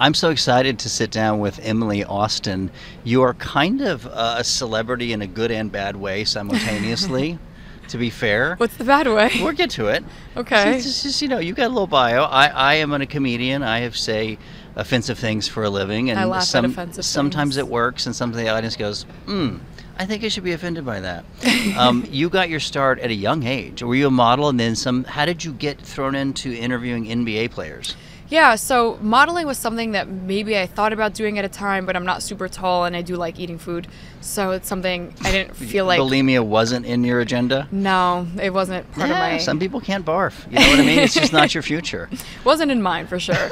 I'm so excited to sit down with Emily Austin. You are kind of a celebrity in a good and bad way simultaneously, to be fair. What's the bad way? We'll get to it. Okay. Just, you know, you got a little bio. I am a comedian. I have say offensive things for a living. And I laugh at offensive sometimes things. it works, and sometimes the audience goes, I think I should be offended by that. You got your start at a young age. Were you a model, and then how did you get thrown into interviewing NBA players? Yeah, so modeling was something that maybe I thought about doing at a time, but I'm not super tall and I do like eating food. So it's something I didn't feel like... Bulimia wasn't in your agenda? No, it wasn't part of my... Some people can't barf. You know what I mean? It's just not your future. Wasn't in mine, for sure.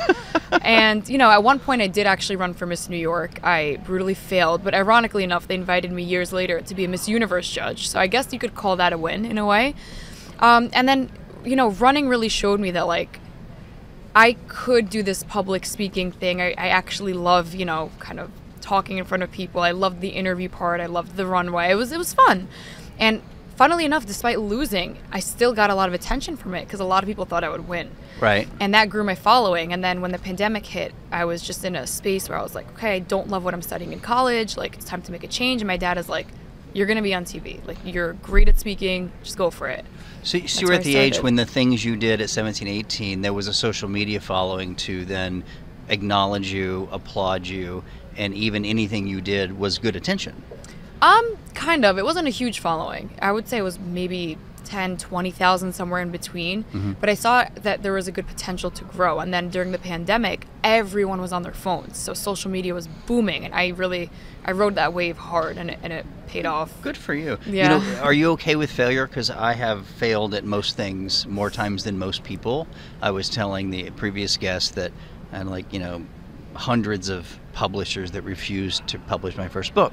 And, you know, at one point I did actually run for Miss New York. I brutally failed, but ironically enough, they invited me years later to be a Miss Universe judge. So I guess you could call that a win, in a way. And then, you know, running really showed me that, like, I could do this public speaking thing. I actually love, you know, kind of talking in front of people. I loved the interview part. I loved the runway. It was fun. And funnily enough, despite losing, I still got a lot of attention from it because a lot of people thought I would win. Right. And that grew my following. And then when the pandemic hit, I was just in a space where I was like, okay, I don't love what I'm studying in college. Like, it's time to make a change. And my dad is like, you're going to be on TV. Like, you're great at speaking. Just go for it. So you were at the age when the things you did at 17, 18, there was a social media following to then acknowledge you, applaud you, and even anything you did was good attention. Kind of. It wasn't a huge following. I would say it was maybe 10, 20,000, somewhere in between. Mm-hmm. But I saw that there was a good potential to grow. And then during the pandemic, everyone was on their phones. So social media was booming. And I rode that wave hard, and it paid off. Good for you. Yeah. You know, are you okay with failure? Because I have failed at most things more times than most people. I was telling the previous guest that I had, like, you know, hundreds of publishers that refused to publish my first book.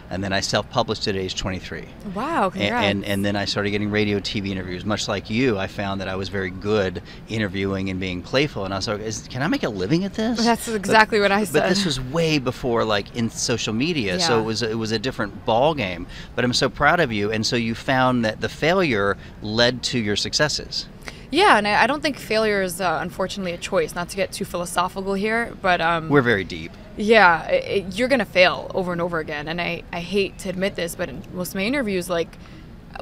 And then I self-published at age 23. Wow, congrats. And then I started getting radio, TV interviews. Much like you, I found that I was very good interviewing and being playful. And I was like, can I make a living at this? That's exactly what I said. But this was way before, like, in social media. Yeah. So it was a different ball game. But I'm so proud of you. And so you found that the failure led to your successes. Yeah, and I don't think failure is, unfortunately, a choice. Not to get too philosophical here, but... We're very deep. Yeah, you're going to fail over and over again. And I hate to admit this, but in most of my interviews, like,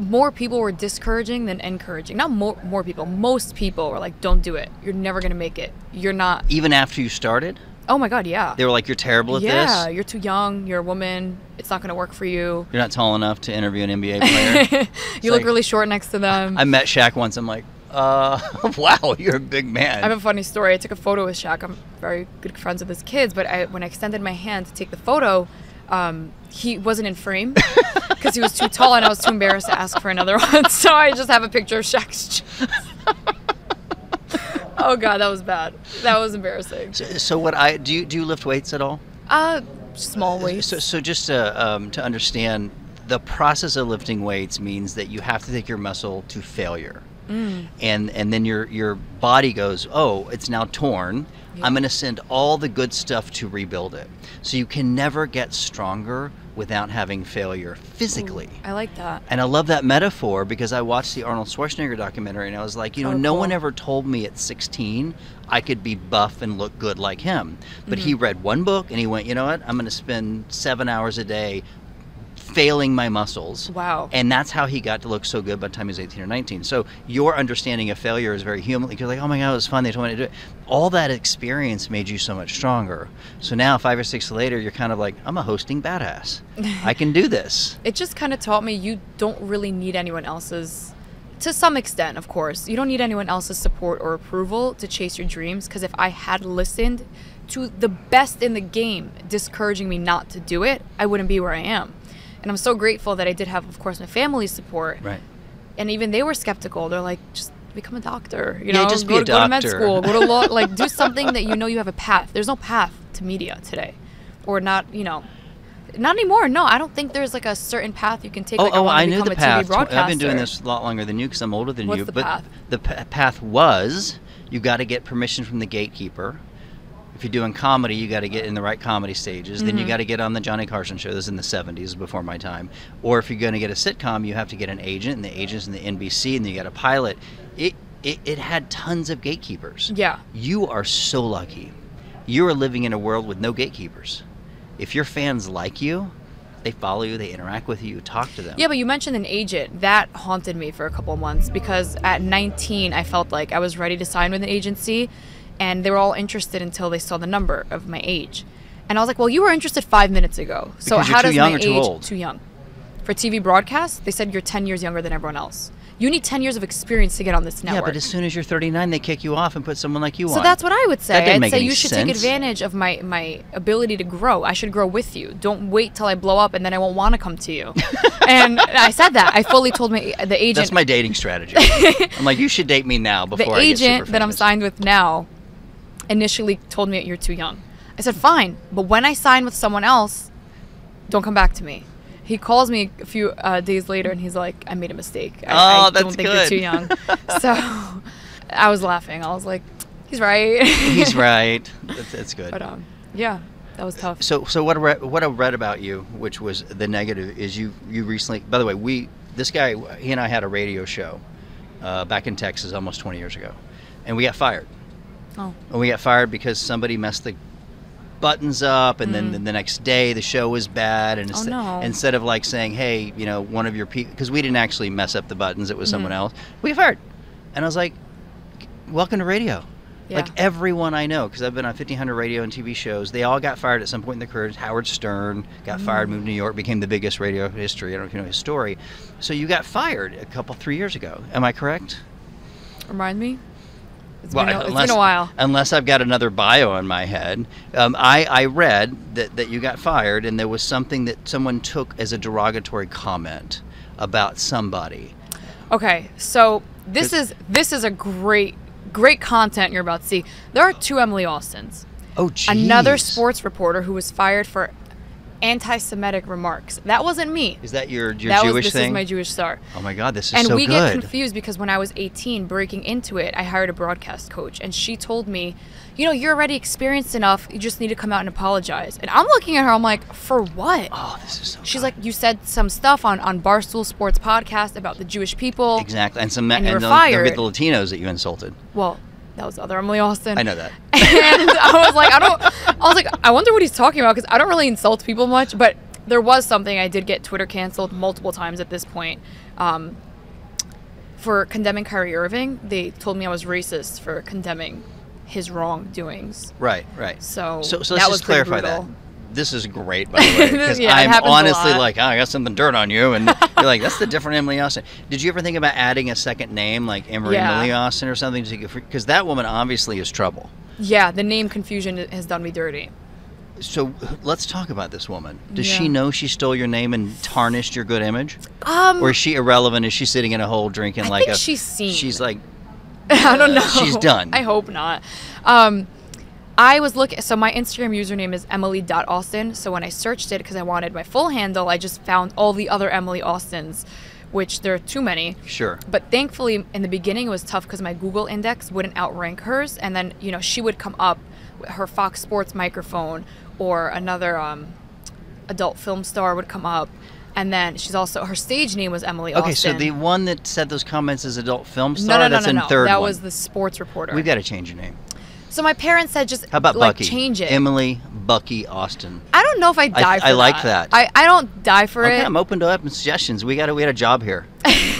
more people were discouraging than encouraging. Not more people. Most people were like, don't do it. You're never going to make it. You're not... Even after you started? Oh, my God, yeah. They were like, you're terrible at this? Yeah, you're too young. You're a woman. It's not going to work for you. You're not tall enough to interview an NBA player. You look really short next to them. I met Shaq once. I'm like, wow, you're a big man. I have a funny story. I took a photo with Shaq. I'm very good friends with his kids, but when I extended my hand to take the photo, he wasn't in frame because he was too tall, and I was too embarrassed to ask for another one. So I just have a picture of Shaq's chest. Oh God, that was bad. That was embarrassing. So do you lift weights at all? Small weights. So just to understand, the process of lifting weights means that you have to take your muscle to failure. And then your body goes, oh, it's now torn. Yeah. I'm going to send all the good stuff to rebuild it. So you can never get stronger without having failure physically. Ooh, I like that. And I love that metaphor because I watched the Arnold Schwarzenegger documentary and I was like, no one ever told me at 16 I could be buff and look good like him. But he read one book and he went, you know what, I'm going to spend 7 hours a day failing my muscles. Wow. And that's how he got to look so good by the time he was 18 or 19. So your understanding of failure is very human. You're like, oh my God, it was fun. They told me to do it. All that experience made you so much stronger. So now 5 or 6 later, you're kind of like, I'm a hosting badass. I can do this. It just kind of taught me you don't really need anyone else's, to some extent, of course, you don't need anyone else's support or approval to chase your dreams. Because if I had listened to the best in the game discouraging me not to do it, I wouldn't be where I am. And I'm so grateful that I did have, of course, my family's support. Right. And even they were skeptical. They're like, just become a doctor. You know, just be a doctor. Go to med school. Go to law. Like, do something that you know you have a path. There's no path to media today. Or not, you know. Not anymore. No, I don't think there's like a certain path you can take. I knew the path. TV broadcaster. I've been doing this a lot longer than you because I'm older than you. What's the path? The path was you got to get permission from the gatekeeper. If you're doing comedy, you got to get in the right comedy stages. Then you got to get on the Johnny Carson show. This is in the 70s, before my time. Or if you're going to get a sitcom, you have to get an agent, and the agent's in the NBC, and you got a pilot. It had tons of gatekeepers. Yeah. You are so lucky You are living in a world with no gatekeepers. If your fans like you, they follow you, they interact with you, talk to them. Yeah, but you mentioned an agent. That haunted me for a couple of months because at 19, I felt like I was ready to sign with an agency, and they were all interested until they saw the number of my age. And I was like, well, you were interested 5 minutes ago. So Because you're how too does young my or too age... old? Too young. For TV broadcast, they said you're 10 years younger than everyone else. You need 10 years of experience to get on this network. Yeah, but as soon as you're 39, they kick you off and put someone like you on. So that's what I would say. That doesn't I'd make say any you should take sense. advantage of my ability to grow. I should grow with you. Don't wait till I blow up and then I won't want to come to you. And I said that. I fully told the agent. That's my dating strategy. I'm like, you should date me now before The I get super agent that I'm famous. signed with now initially told me you're too young. I said, fine. But when I sign with someone else, don't come back to me. He calls me a few days later and he's like, I made a mistake. I that's don't think good. you're too young. So I was laughing. I was like, he's right. He's right. That's good. But yeah, that was tough. So what I read about you, which was the negative, is you recently. By the way, this guy, he and I had a radio show back in Texas almost 20 years ago, and we got fired. Oh. And we got fired because somebody messed the buttons up, and then the next day the show was bad, and instead of like saying, hey, you know, one of your people, because we didn't actually mess up the buttons, it was someone else, we got fired. And I was like, welcome to radio. Yeah. Like everyone I know, because I've been on 1,500 radio and TV shows, they all got fired at some point in their careers. Howard Stern got fired, moved to New York, became the biggest radio history. I don't know if you know his story. So you got fired 3 years ago. Am I correct? Remind me? It's Well, been a while. Unless I've got another bio in my head. I read that you got fired, and there was something that someone took as a derogatory comment about somebody. Okay, so this is a great content you're about to see. There are two Emily Austins. Oh, geez. Another sports reporter who was fired for anti-Semitic remarks. That wasn't me. Is that your This Jewish thing? Is my Jewish star. Oh my God, this is And so we good. get confused because when I was 18, breaking into it, I hired a broadcast coach, and she told me, you know, you're already experienced enough. You just need to come out and apologize. And I'm looking at her. I'm like, for what? Oh, this is so She's good. like, you said some stuff on Barstool Sports podcast about the Jewish people. Exactly, and you were don't fired. forget the Latinos that you insulted. Well, that was the other Emily Austin. I know that. And I was like, I wonder what he's talking about, because I don't really insult people much, but there was something. I did get Twitter canceled multiple times at this point for condemning Kyrie Irving. They told me I was racist for condemning his wrongdoings. Right. So let's that just was pretty clarify brutal. that. This is great, by the way, because Yeah, it I'm happens a honestly lot. like, oh, I got something dirt on you, and you're like, that's the different Emily Austin. Did you ever think about adding a second name, like Emily Austin or something, because that woman obviously is trouble. Yeah, the name confusion has done me dirty. So let's talk about this woman. Does Yeah. she know she stole your name and tarnished your good image, Um, or is she irrelevant? Is she sitting in a hole drinking I like think she's seen. She's like, I don't know. she's done. I hope not. I was looking, so my Instagram username is emily.austin. So when I searched it, because I wanted my full handle, I just found all the other Emily Austins, which there are too many. Sure. But thankfully, in the beginning, it was tough because my Google index wouldn't outrank hers. And then, you know, she would come up with her Fox Sports microphone, or another adult film star would come up. And then she's also, her stage name was Emily Austin. Okay, so the one that said those comments is adult film star? No. That's in third That one. was the sports reporter. We've got to change your name. So my parents said just How about like Bucky? change it. Emily Bucky Austin. I don't know if I die for I that. like that. I don't die for Okay, it. I'm open to suggestions. We got a job here.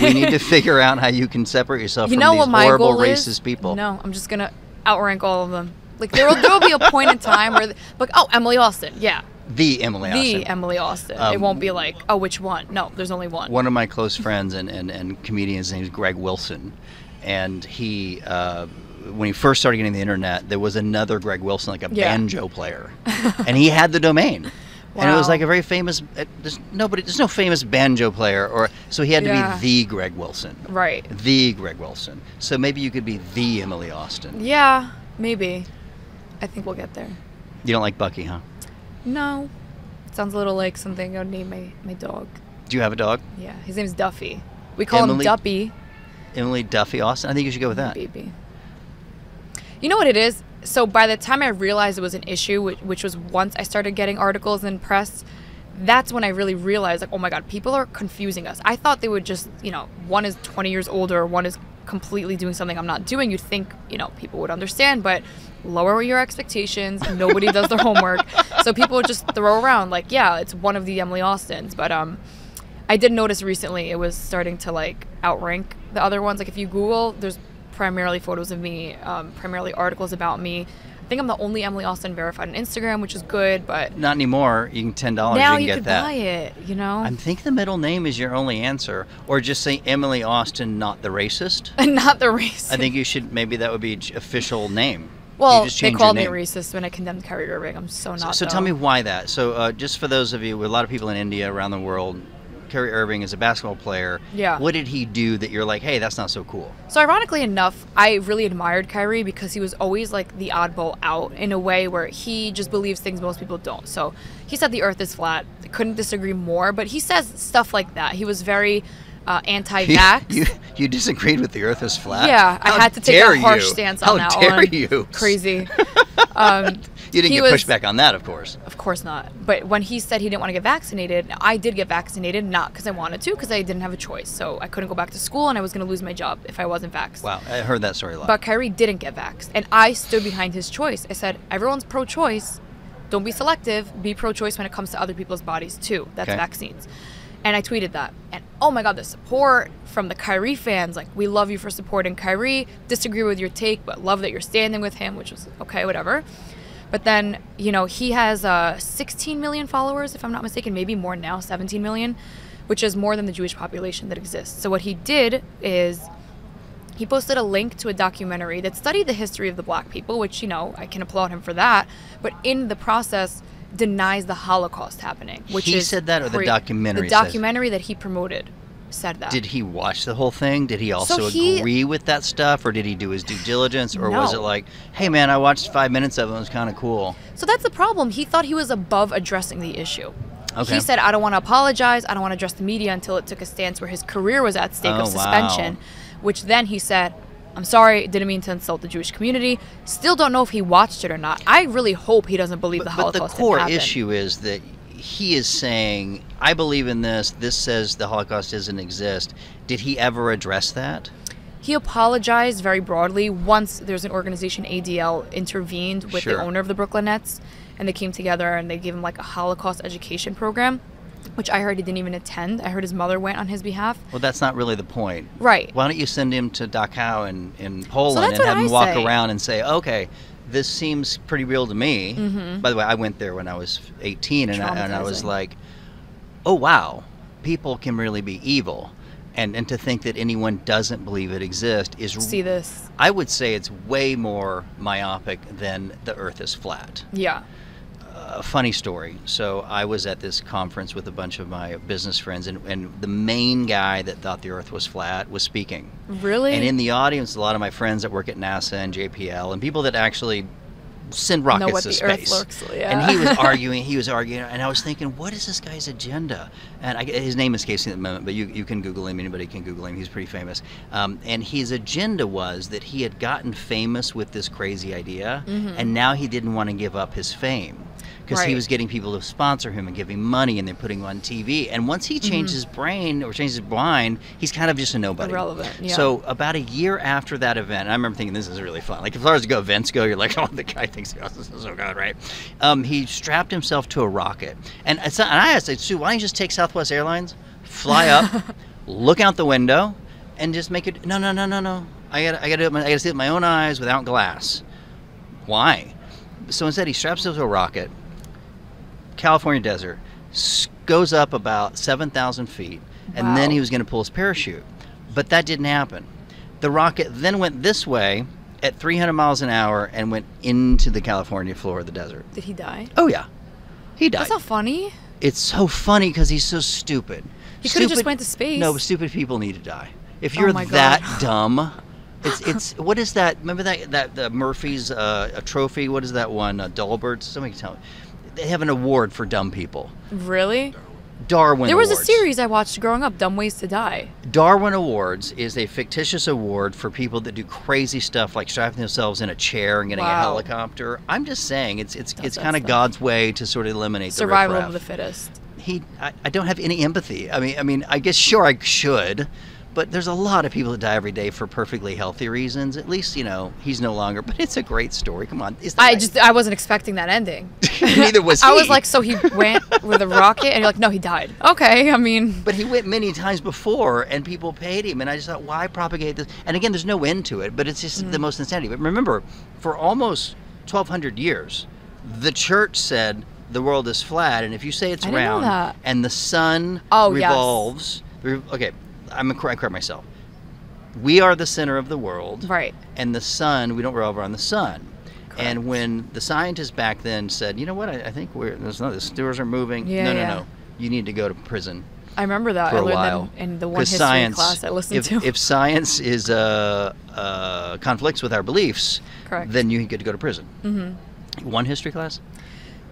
We need to figure out how you can separate yourself You from know these what my horrible goal racist is? people. No, I'm just gonna outrank all of them. Like there will be a point in time where, like, oh, Emily Austin, yeah, The Emily Austin. the Emily Austin. It won't be like, oh, which one? No, there's only one. One of my close friends and comedians, his name is Greg Wilson, and he when he first started getting the internet, there was another Greg Wilson, like a banjo player, and he had the domain. And it was Wow. like a very famous. There's no famous banjo player, or so he had to be the Greg Wilson. Right. The Greg Wilson. So maybe you could be the Emily Austin. Yeah, maybe. I think we'll get there. You don't like Bucky, huh? No, it sounds a little like something I would name my dog. Do you have a dog? Yeah, his name's Duffy. We call Emily? him Duppy. Emily Duffy Austin. I think you should go with that. Baby. You know what it is? So by the time I realized it was an issue, which was once I started getting articles in press, that's when I really realized, like, oh my God, people are confusing us. I thought they would just, you know, one is 20 years older, one is completely doing something I'm not doing, you'd think, people would understand, but lower your expectations. Nobody does their homework. So people would just throw around like, yeah, it's one of the Emily Austins. But I did notice recently it was starting to like outrank the other ones. Like if you Google, there's primarily photos of me, primarily articles about me. I think I'm the only Emily Austin verified on Instagram, which is good, but not anymore. You can $10. now you you can get could that. buy it. I think the middle name is your only answer, or just say Emily Austin, not the racist. And not the racist. I think you should. Maybe that would be official name. Well, just they change called me your name. racist when I condemned Kyrie Irving. I'm so not. So tell me why that. So just for those of you, with a lot of people in India, around the world, Kyrie Irving is a basketball player. Yeah. What did he do that you're like, hey, that's not so cool? So ironically enough, I really admired Kyrie because he was always like the oddball out in a way where he just believes things most people don't. So he said the earth is flat. I couldn't disagree more, but he says stuff like that. He was very anti-vax. You disagreed with the earth is flat? Yeah, I had to take a harsh stance on that one. How dare you? Crazy. You didn't get pushed back on that, of course. Of course not. But when he said he didn't want to get vaccinated, I did get vaccinated, not because I wanted to, because I didn't have a choice. So I couldn't go back to school, and I was going to lose my job if I wasn't vaxxed. Wow, I heard that story a lot. But Kyrie didn't get vaxxed, and I stood behind his choice. I said, everyone's pro-choice. Don't be selective. Be pro-choice when it comes to other people's bodies, too. That's vaccines. And I tweeted that. And oh my God, the support from the Kyrie fans. Like, we love you for supporting Kyrie. Disagree with your take, but love that you're standing with him, which was okay, whatever. But then, he has 16 million followers, if I'm not mistaken, maybe more now, 17 million, which is more than the Jewish population that exists. So what he did is he posted a link to a documentary that studied the history of the black people, which, I can applaud him for that. But in the process, denies the Holocaust happening, which he said that, or the documentary? The documentary that he promoted said that. Did he watch the whole thing? Did he also agree with that stuff, or did he do his due diligence, or was it like, hey man, I watched 5 minutes of it, it was kind of cool? So that's the problem. He thought he was above addressing the issue. Okay. He said, I don't want to apologize, I don't want to address the media, until it took a stance where his career was at stake of suspension, which then he said, I'm sorry, didn't mean to insult the Jewish community. Still don't know if he watched it or not. I really hope he doesn't believe the Holocaust didn't happen. But the core issue is that he is saying, I believe in this. This says the Holocaust doesn't exist. Did he ever address that? He apologized very broadly once there's an organization, ADL, intervened with the owner of the Brooklyn Nets, and they came together and they gave him like a Holocaust education program, which I heard he didn't even attend. I heard his mother went on his behalf. Well, that's not really the point. Right. Why don't you send him to Dachau in Poland and have him walk around and say, okay, this seems pretty real to me. Mm-hmm. By the way, I went there when I was 18, and I was like, oh, wow, people can really be evil. And to think that anyone doesn't believe it exists is... See this. I would say it's way more myopic than the earth is flat. Yeah. A funny story. So I was at this conference with a bunch of my business friends, and the main guy that thought the earth was flat was speaking. Really? And in the audience, a lot of my friends that work at NASA and JPL, and people that actually send rockets to space. Earth looks, And he was arguing, and I was thinking, what is this guy's agenda? And his name escapes me at the moment, but you can Google him. Anybody can Google him. He's pretty famous. And his agenda was that he had gotten famous with this crazy idea, and now he didn't want to give up his fame. Because he was getting people to sponsor him and give him money, and they're putting him on TV. And once he changed his brain or changed his mind, he's kind of just a nobody. Irrelevant, yeah. So about a year after that event, and I remember thinking, this is really fun. Like, as far as events go, you're like, oh, the guy thinks this is so good, right? He strapped himself to a rocket. And I asked, Sue, why don't you just take Southwest Airlines, fly up, look out the window, and just make it, no. I gotta see it with my own eyes without glass. Why? So instead, he straps himself to a rocket, California desert, goes up about 7,000 feet, and then he was going to pull his parachute. But that didn't happen. The rocket then went this way at 300 miles an hour and went into the California floor of the desert. Did he die? Oh, yeah. He died. That's not funny. It's so funny because he's so stupid. He could have just went to space. No, but stupid people need to die. If you're that dumb... It's what is that? Remember that the Murphy's a trophy? What is that one? Dalbert? Somebody can tell me. They have an award for dumb people. Really? Darwin There was Awards. a series I watched growing up, Dumb Ways to Die. Darwin Awards is a fictitious award for people that do crazy stuff like strapping themselves in a chair and getting a helicopter. I'm just saying it's kind of God's way to sort of eliminate survival the riffraff. of the fittest. I don't have any empathy. I mean, I guess sure I should. But there's a lot of people that die every day for perfectly healthy reasons. At least, he's no longer. But it's a great story. Come on. I wasn't expecting that ending. Neither was he. I was like, so he went with a rocket, and you're like, no, he died. Okay, I mean. But he went many times before, and people paid him. And I just thought, why propagate this? And again, there's no end to it, but it's just the most insanity. But remember, for almost 1,200 years, the church said the world is flat, and if you say it's round and the sun revolves, okay. I'm going to correct myself. We are the center of the world. Right. And the sun, we don't revolve around the sun. Correct. And when the scientists back then said, you know what, I think the stores are moving. Yeah, No. You need to go to prison. I remember that. For I a learned while. that in the one history class I listened to. If science is conflicts with our beliefs, correct, then you get to go to prison. Mm-hmm. One history class?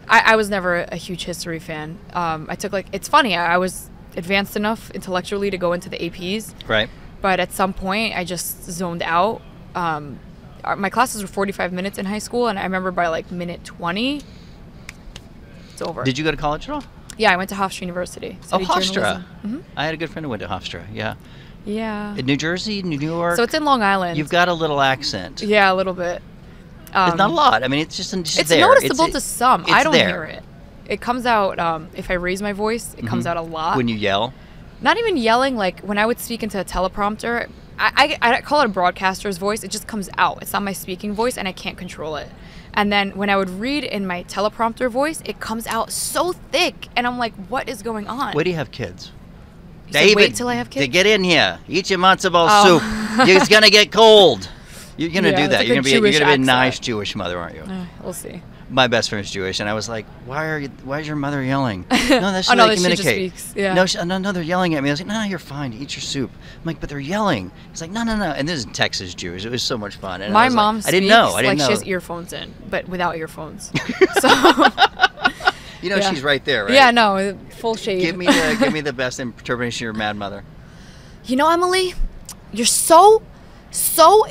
I was never a huge history fan. I took it's funny, I was advanced enough intellectually to go into the APs. Right. But at some point, I just zoned out. My classes were 45 minutes in high school, and I remember by minute 20, it's over. Did you go to college at all? Yeah, I went to Hofstra University. Hofstra. Mm-hmm. I had a good friend who went to Hofstra, yeah. Yeah. In New Jersey, New York? So it's in Long Island. You've got a little accent. Yeah, a little bit. It's not a lot. I mean, it's just it's there. Noticeable to some. I don't there. hear it. It comes out, if I raise my voice, it comes out a lot. When you yell? Not even yelling, when I would speak into a teleprompter, I call it a broadcaster's voice. It just comes out. It's not my speaking voice, and I can't control it. And then when I would read in my teleprompter voice, it comes out so thick, and I'm like, what is going on? Wait do you have kids? David, wait till I have kids? To get in here. Eat your matzo ball soup. It's going to get cold. You're going to do that. You're going to be a nice Jewish mother, aren't you? We'll see. My best friend's Jewish, and I was like, "Why is your mother yelling?" No, that's oh, how no, they communicate. She just speaks. Yeah. No, they're yelling at me. I was like, "No, you're fine. Eat your soup." I'm like, "But they're yelling." He's like, "No." And this is Texas Jewish. It was so much fun. And my mom speaks, I didn't know. She has earphones in, but without earphones. So. She's right there, right? Yeah, no, full shade. Give me the best interpretation of your mad mother. Emily, you're so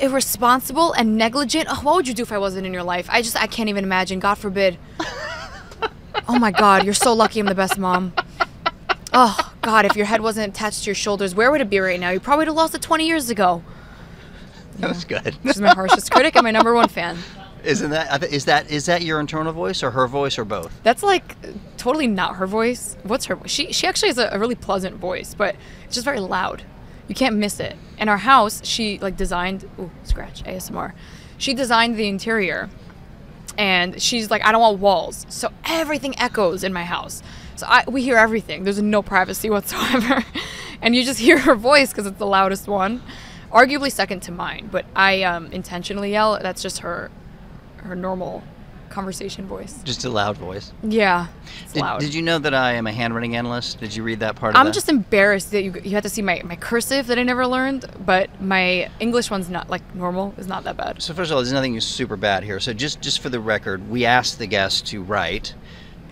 irresponsible and negligent. Oh, what would you do if I wasn't in your life? I can't even imagine. God forbid. Oh my God, you're so lucky I'm the best mom. Oh God, if your head wasn't attached to your shoulders, where would it be right now? You probably would have lost it 20 years ago. That was good. She's my harshest critic and my number one fan. Is that your internal voice or her voice or both? That's totally not her voice. What's her voice? She actually has a really pleasant voice, but it's just very loud. You can't miss it. In our house, she designed, scratch, ASMR. She designed the interior, and she's like, I don't want walls. So everything echoes in my house. So we hear everything. There's no privacy whatsoever. And you just hear her voice because it's the loudest one. Arguably second to mine, but I intentionally yell. That's just her normal conversation voice. Just a loud voice. Yeah, it's loud. Did you know that I am a handwriting analyst? Did you read that part of I'm just embarrassed that you had to see my cursive that I never learned, but my English one's not normal. Is not that bad. So first of all, there's nothing super bad here. So just for the record, we asked the guests to write,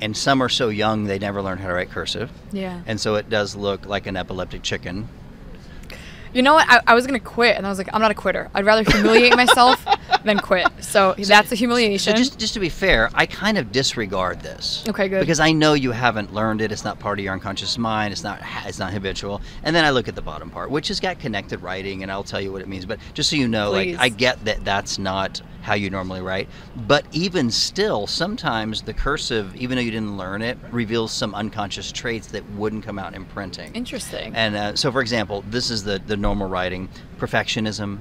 and some are so young they never learned how to write cursive. Yeah. And so it does look like an epileptic chicken. You know what? I was going to quit, and I was like, I'm not a quitter. I'd rather humiliate myself than quit. So that's a humiliation. So just to be fair, I kind of disregard this. Okay, good. Because I know you haven't learned it. It's not part of your unconscious mind. It's not habitual. And then I look at the bottom part, which has got connected writing, and I'll tell you what it means. But just so you know, Please. I get that that's not how you normally write. But even still, sometimes the cursive, even though you didn't learn it, reveals some unconscious traits that wouldn't come out in printing. Interesting. And so, for example, this is the normal writing. Perfectionism.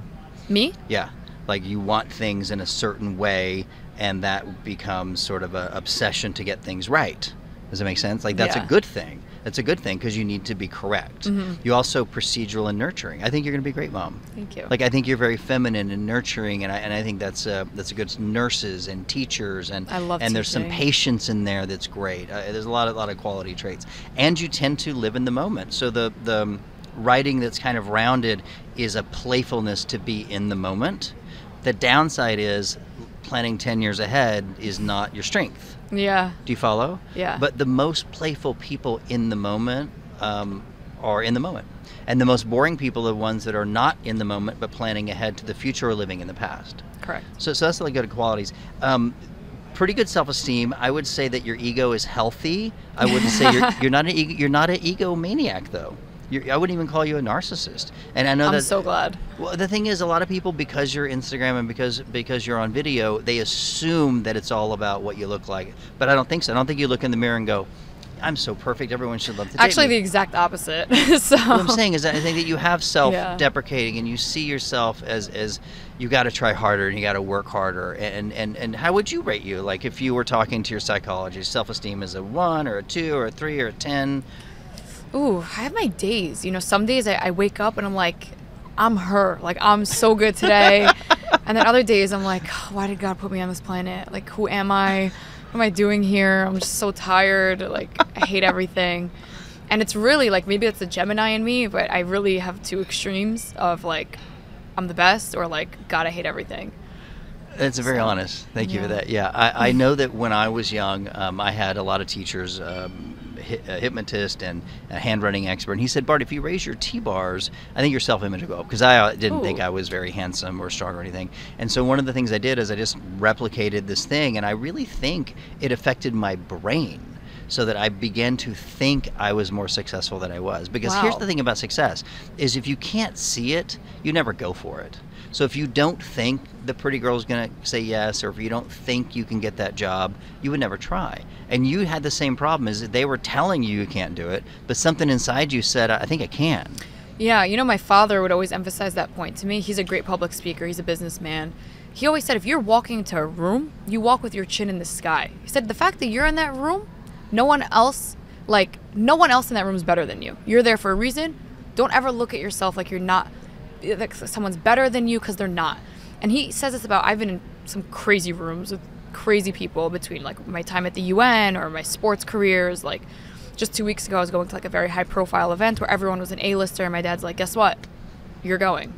Me? Yeah. Like you want things in a certain way, and that becomes sort of an obsession to get things right. Does that make sense? That's a good thing. That's a good thing because you need to be correct. Mm-hmm. You also procedural and nurturing. I think you're going to be a great mom. Thank you. I think you're very feminine and nurturing, and I think that's a good nurses and teachers, and I love and there's some teaching. Patience in there that's great. There's a lot of quality traits, and you tend to live in the moment. So the writing that's kind of rounded is a playfulness to be in the moment. The downside is planning 10 years ahead is not your strength. Yeah. Do you follow? Yeah. But the most playful people in the moment are in the moment. And the most boring people are the ones that are not in the moment but planning ahead to the future or living in the past. Correct. So that's really good qualities. Pretty good self-esteem. I would say that your ego is healthy. I wouldn't say you're not an egomaniac though. I wouldn't even call you a narcissist. And I know I'm that. so glad. Well, the thing is, a lot of people, because you're Instagram and because you're on video, they assume that it's all about what you look like. But I don't think so. I don't think you look in the mirror and go, I'm so perfect, everyone should love to date Actually, me. the exact opposite. So What I'm saying is that I think that you have self-deprecating and you see yourself as you got to try harder and you got to work harder. And how would you rate you? Like if you were talking to your psychologist, self-esteem is a 1 or a 2 or a 3 or a 10? Ooh, I have my days. You know, some days I wake up and I'm like, I'm her. Like, I'm so good today. And then other days I'm like, oh, why did God put me on this planet? Like, who am I? What am I doing here? I'm just so tired. Like, I hate everything. And it's really like, maybe it's the Gemini in me, but I really have two extremes of like, I'm the best, or like, God, I hate everything. That's very honest. Thank you for that. Yeah, I know that when I was young, I had a lot of teachers, a hypnotist and a handwriting expert, and he said, Bart, if you raise your T-bars, I think your self-image will go up, because I didn't think I was very handsome or strong or anything. And so one of the things I did is I just replicated this thing, and I really think it affected my brain, so that I began to think I was more successful than I was. Because here's the thing about success, is if you can't see it, you never go for it. So if you don't think the pretty girl's gonna say yes, or if you don't think you can get that job, you would never try. And you had the same problem, is that they were telling you can't do it, but something inside you said, I think I can. Yeah, you know, my father would always emphasize that point to me. He's a great public speaker. He's a businessman. He always said, if you're walking into a room, you walk with your chin in the sky. He said, the fact that you're in that room, no one else in that room is better than you. You're there for a reason. Don't ever look at yourself like you're not, like someone's better than you, because they're not. And he says this about, I've been in some crazy rooms with crazy people between like my time at the UN or my sports careers. Like just 2 weeks ago, I was going to like a very high profile event where everyone was an A-lister, and my dad's like, guess what? You're going.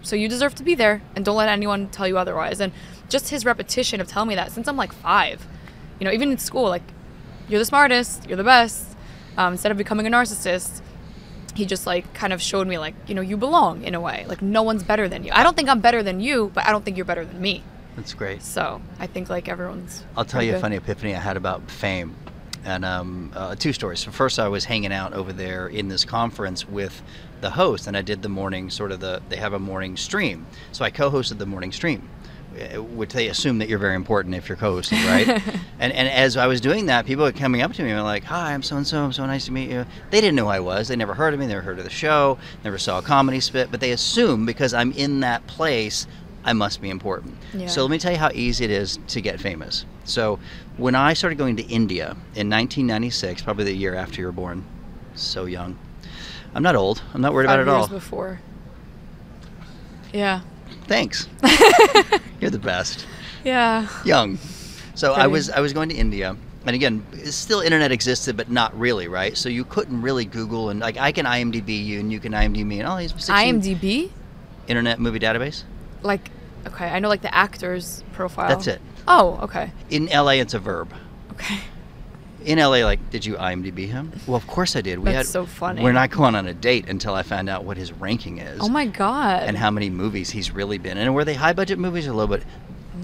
So you deserve to be there, and don't let anyone tell you otherwise. And just his repetition of telling me that since I'm like 5, you know, even in school, like, you're the smartest, you're the best. Instead of becoming a narcissist, he just like kind of showed me like, you know, you belong in a way. Like, no one's better than you. I don't think I'm better than you, but I don't think you're better than me. That's great. So I think like everyone's. I'll tell you a funny epiphany I had about fame. And 2 stories. So first, I was hanging out over there in this conference with the host, and I did the morning they have a morning stream. So I co-hosted the morning stream, which they assume that you're very important if you're co-hosting, right? and as I was doing that, people were coming up to me and were like, hi, I'm so-and-so, I'm so nice to meet you. They didn't know who I was. They never heard of me. They never heard of the show, never saw a comedy spit, but they assume because I'm in that place, I must be important. Yeah. So let me tell you how easy it is to get famous. So when I started going to India in 1996, probably the year after you were born, so young. I'm not old. I'm not worried about it at all. 5 years before. Yeah. Thanks. You're the best. Yeah. Young. So I was going to India, and again, still internet existed, but not really, right? So you couldn't really Google, and like I can IMDb you, and you can IMDb me, and he's 16. IMDb? Internet Movie Database. Like, okay, I know like the actor's profile. That's it. Oh, okay. In LA, it's a verb. Okay. In LA, like, did you IMDb him? Well, of course I did. That's so funny. We're not going on a date until I found out what his ranking is. Oh my God. And how many movies he's really been in. And were they high budget movies or low budget?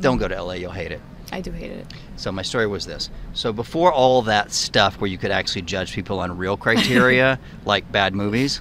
Don't go to LA, you'll hate it. I do hate it. So my story was this. So before all that stuff where you could actually judge people on real criteria, like bad movies,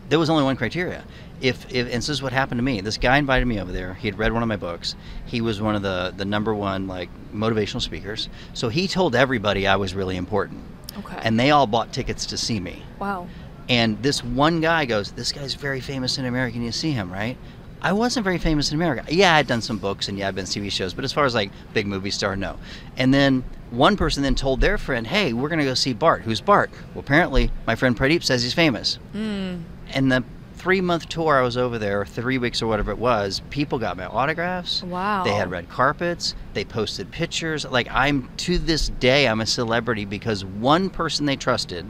there was only one criteria. And this is what happened to me. This guy invited me over there. He had read one of my books. He was one of the #1 like motivational speakers. So he told everybody I was really important. Okay. And they all bought tickets to see me. Wow. And this one guy goes, this guy's very famous in America. You see him, right? I wasn't very famous in America. Yeah, I'd done some books and yeah, I've been TV shows, but as far as like big movie star, no. And then one person then told their friend, hey, we're going to go see Bart. Who's Bart? Well, apparently my friend Pradeep says he's famous. And the 3-month tour I was over there, or 3 weeks or whatever it was, people got my autographs. Wow. They had red carpets. They posted pictures. Like, to this day, I'm a celebrity because one person they trusted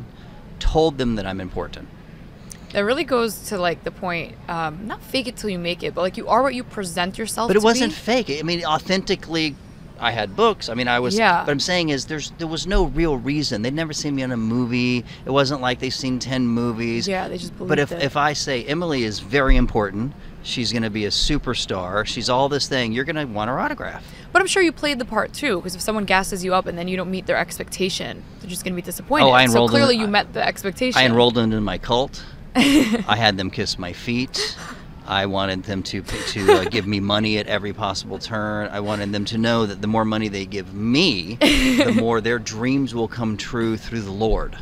told them that I'm important. That really goes to like the point, not fake it till you make it, but like you are what you present yourself to be. But it wasn't fake. I mean, authentically, I had books. I mean, I was. Yeah. What I'm saying is, there was no real reason. They'd never seen me in a movie. It wasn't like they've seen 10 movies. Yeah, they just believed But it. if I say Emily is very important, She's going to be a superstar. She's all this thing. You're going to want her autograph. But I'm sure you played the part too, because if someone gasses you up and then you don't meet their expectation, they're just going to be disappointed. Oh, I enrolled so clearly you met the expectation. I enrolled them in my cult. I had them kiss my feet. I wanted them to give me money at every possible turn. I wanted them to know that the more money they give me, the more their dreams will come true through the Lord.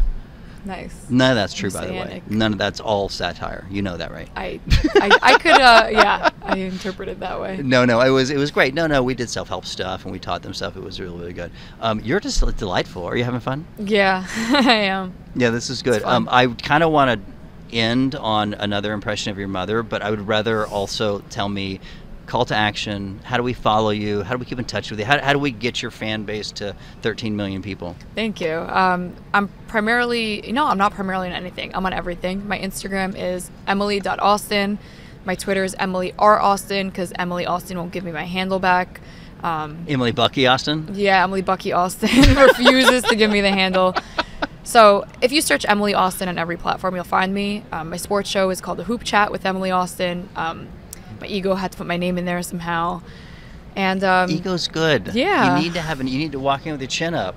Nice. None of that's true, by the way. None of that's all satire. You know that, right? I could, yeah, I interpreted that way. No, it was great. No, we did self-help stuff and we taught them stuff. It was really, really good. You're just delightful. Are you having fun? Yeah, I am. Yeah, this is good. I kind of want to end on another impression of your mother, but I would rather also tell me call to action. How do we follow you? How do we keep in touch with you? How do we get your fan base to 13 million people? Thank you. I'm primarily, I'm not primarily on anything. I'm on everything. My Instagram is emily.austin. My Twitter is Emily R. Austin, because Emily Austin won't give me my handle back. Emily Bucky Austin? Yeah, Emily Bucky Austin refuses to give me the handle. So if you search Emily Austin on every platform, you'll find me. My sports show is called The Hoop Chat with Emily Austin. My ego had to put my name in there somehow, and ego's good. Yeah, you need to walk in with your chin up.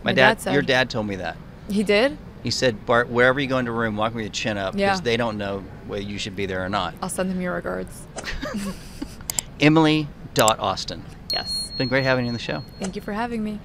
Your dad told me that. He did. He said, Bart, wherever you go into a room, walk with your chin up, because Yeah. they don't know whether you should be there or not. I'll send him your regards. Emily.Austin. Yes. It's been great having you on the show. Thank you for having me.